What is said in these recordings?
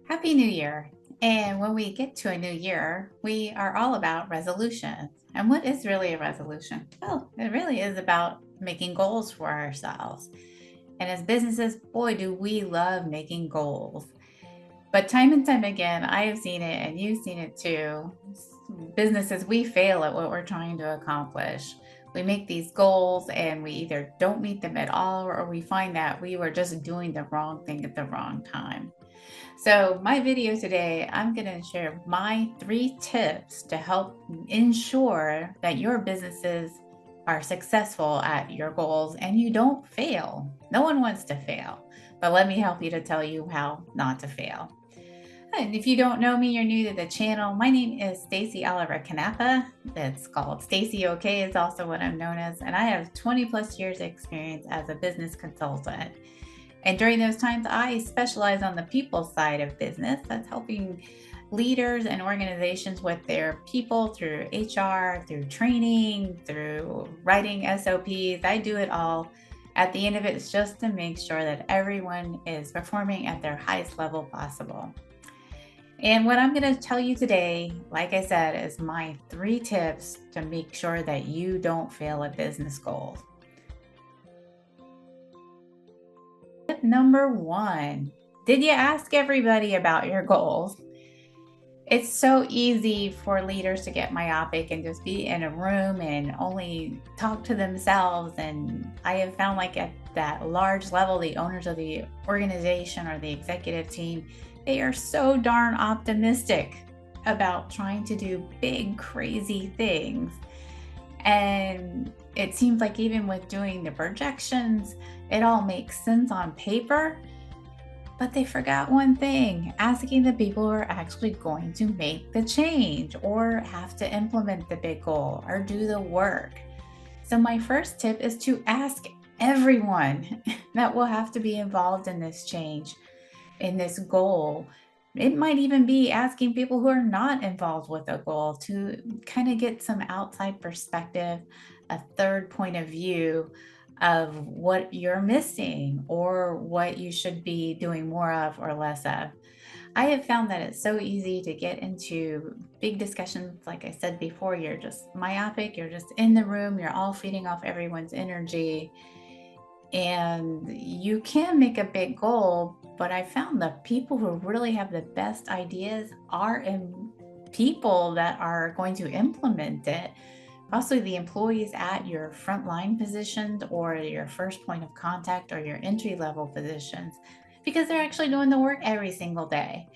Happy New Year. And when we get to a new year, we are all about resolutions. And what is really a resolution? Well, it really is about making goals for ourselves. And as businesses, boy, do we love making goals. But time and time again, I have seen it and you've seen it too. Businesses, we fail at what we're trying to accomplish. We make these goals and we either don't meet them at all or we find that we were just doing the wrong thing at the wrong time. So, my video today, I'm going to share my 3 tips to help ensure that your businesses are successful at your goals and you don't fail. No one wants to fail, but let me help you to tell you how not to fail. And if you don't know me, you're new to the channel. My name is Stacey Oliver Canapa. It's called Stacey OK is also what I'm known as, and I have 20 plus years experience as a business consultant. And during those times, I specialize on the people side of business. That's helping leaders and organizations with their people through HR, through training, through writing SOPs. I do it all. At the end of it, it's just to make sure that everyone is performing at their highest level possible. And what I'm going to tell you today, like I said, is my 3 tips to make sure that you don't fail at business goals. Tip number 1. Did you ask everybody about your goals? It's so easy for leaders to get myopic and just be in a room and only talk to themselves. And I have found, like, at that large level, the owners of the organization or the executive team, they are so darn optimistic about trying to do big, crazy things. And it seems like even with doing the projections, it all makes sense on paper. But they forgot one thing, asking the people who are actually going to make the change or have to implement the big goal or do the work. So, my first tip is to ask everyone that will have to be involved in this change, in this goal. It might even be asking people who are not involved with a goal to kind of get some outside perspective, a third point of view of what you're missing or what you should be doing more of or less of. I have found that it's so easy to get into big discussions. Like I said before, you're just myopic, you're just in the room, you're all feeding off everyone's energy. And you can make a big goal, but I found the people who really have the best ideas are in people that are going to implement it. Also, the employees at your frontline positions or your first point of contact or your entry level positions, because they're actually doing the work every single day.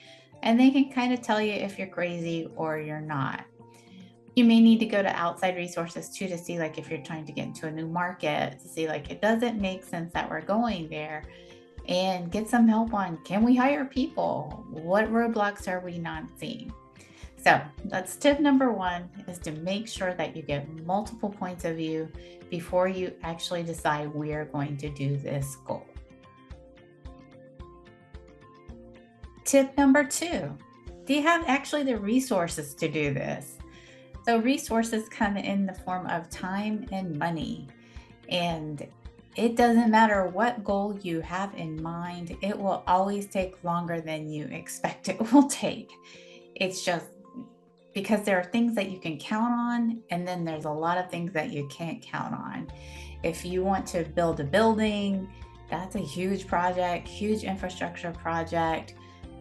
And they can kind of tell you if you're crazy or you're not. You may need to go to outside resources too to see, like, if you're trying to get into a new market, to see, like, it doesn't make sense that we're going there, and get some help on, can we hire people? What roadblocks are we not seeing? So that's tip number 1, is to make sure that you get multiple points of view before you actually decide we're going to do this goal. Tip number 2, do you have actually the resources to do this? So resources come in the form of time and money. And it doesn't matter what goal you have in mind, it will always take longer than you expect it will take. It's just because there are things that you can count on, and then there's a lot of things that you can't count on. If you want to build a building, that's a huge project, huge infrastructure project,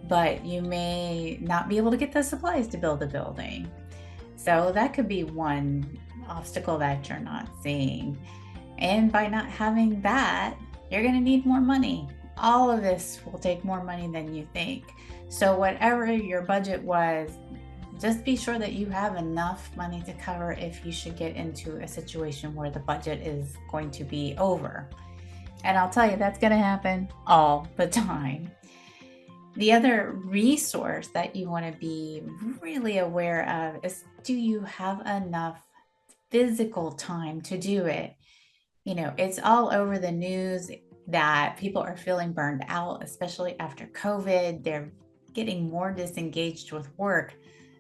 but you may not be able to get the supplies to build a building. So that could be one obstacle that you're not seeing. And by not having that, you're going to need more money. All of this will take more money than you think. So, whatever your budget was, just be sure that you have enough money to cover if you should get into a situation where the budget is going to be over. And I'll tell you, that's going to happen all the time. The other resource that you want to be really aware of is, do you have enough physical time to do it? You know, it's all over the news that people are feeling burned out, especially after COVID. They're getting more disengaged with work,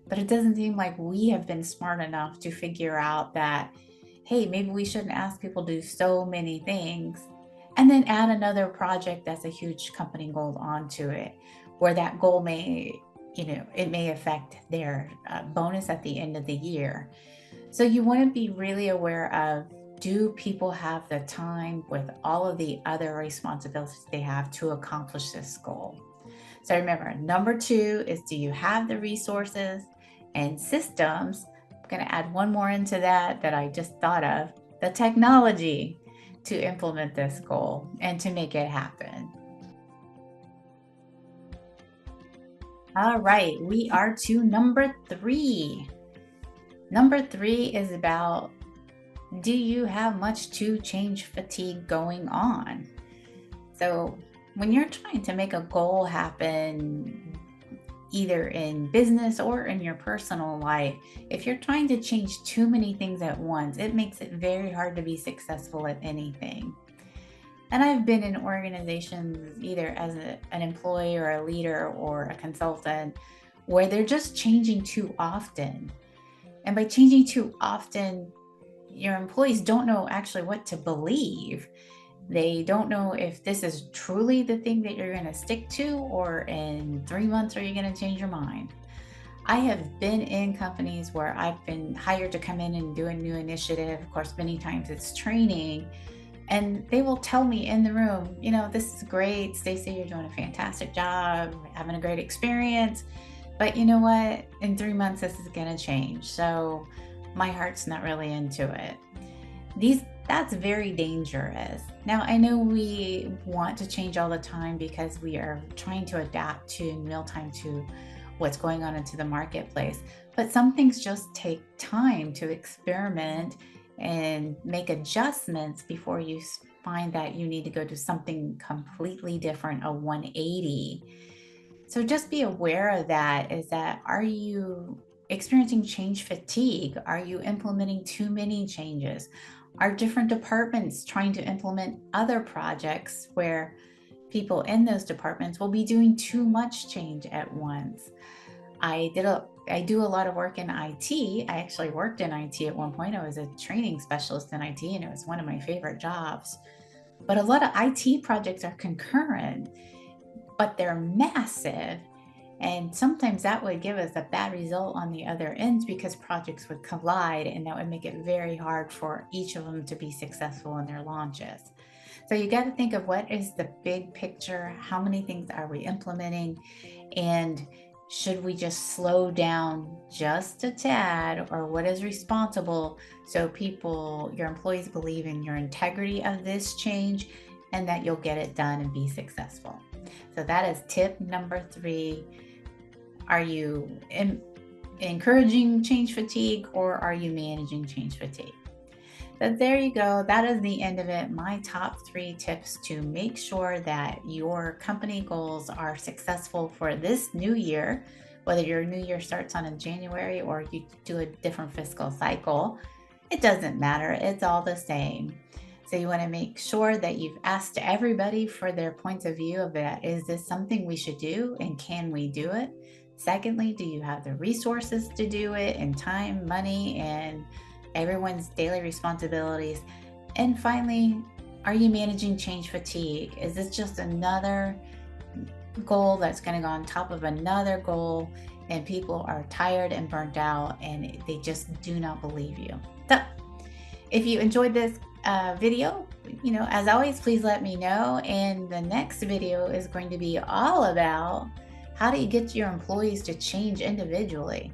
but it doesn't seem like we have been smart enough to figure out that, hey, maybe we shouldn't ask people to do so many things and then add another project that's a huge company goal onto it. where that goal may, it may affect their bonus at the end of the year. So you want to be really aware of, do people have the time with all of the other responsibilities they have to accomplish this goal? So remember, number two is, do you have the resources and systems? I'm going to add one more into that I just thought of, the technology to implement this goal and to make it happen. All right, we are to number three. Number three is about, do you have much to change fatigue going on? So, when you're trying to make a goal happen, either in business or in your personal life, if you're trying to change too many things at once, it makes it very hard to be successful at anything. And I've been in organizations, either as an employee or a leader or a consultant, where they're just changing too often. And by changing too often, your employees don't know actually what to believe. They don't know if this is truly the thing that you're going to stick to, or in 3 months, are you going to change your mind? I have been in companies where I've been hired to come in and do a new initiative. Of course, many times it's training. And they will tell me in the room, this is great, Stacey, you're doing a fantastic job, having a great experience. But you know what? In 3 months, this is going to change. So my heart's not really into it. That's very dangerous. Now, I know we want to change all the time because we are trying to adapt to in real time to what's going on into the marketplace. But some things just take time to experiment and make adjustments before you find that you need to go to something completely different, a 180. So just be aware of that. Is that, are you experiencing change fatigue? Are you implementing too many changes? Are different departments trying to implement other projects where people in those departments will be doing too much change at once? I do a lot of work in IT. I actually worked in IT at one point. I was a training specialist in IT, and it was one of my favorite jobs. But a lot of IT projects are concurrent, but they're massive. And sometimes that would give us a bad result on the other ends because projects would collide, and that would make it very hard for each of them to be successful in their launches. So you got to think of, what is the big picture? How many things are we implementing? And should we just slow down just a tad, or what is responsible, so your employees believe in your integrity of this change and that you'll get it done and be successful? So that is tip number three. Are you encouraging change fatigue, or are you managing change fatigue? So there you go. That is the end of it. My top 3 tips to make sure that your company goals are successful for this new year, whether your new year starts on in January or you do a different fiscal cycle. It doesn't matter. It's all the same. So you want to make sure that you've asked everybody for their points of view of that. Is this something we should do, and can we do it? Secondly, do you have the resources to do it, and time, money, and everyone's daily responsibilities? And finally, are you managing change fatigue? Is this just another goal that's going to go on top of another goal, and people are tired and burnt out and they just do not believe you? So if you enjoyed this video, as always, please let me know. And the next video is going to be all about, how do you get your employees to change individually?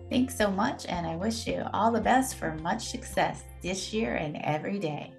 Thanks so much, and I wish you all the best for much success this year and every day.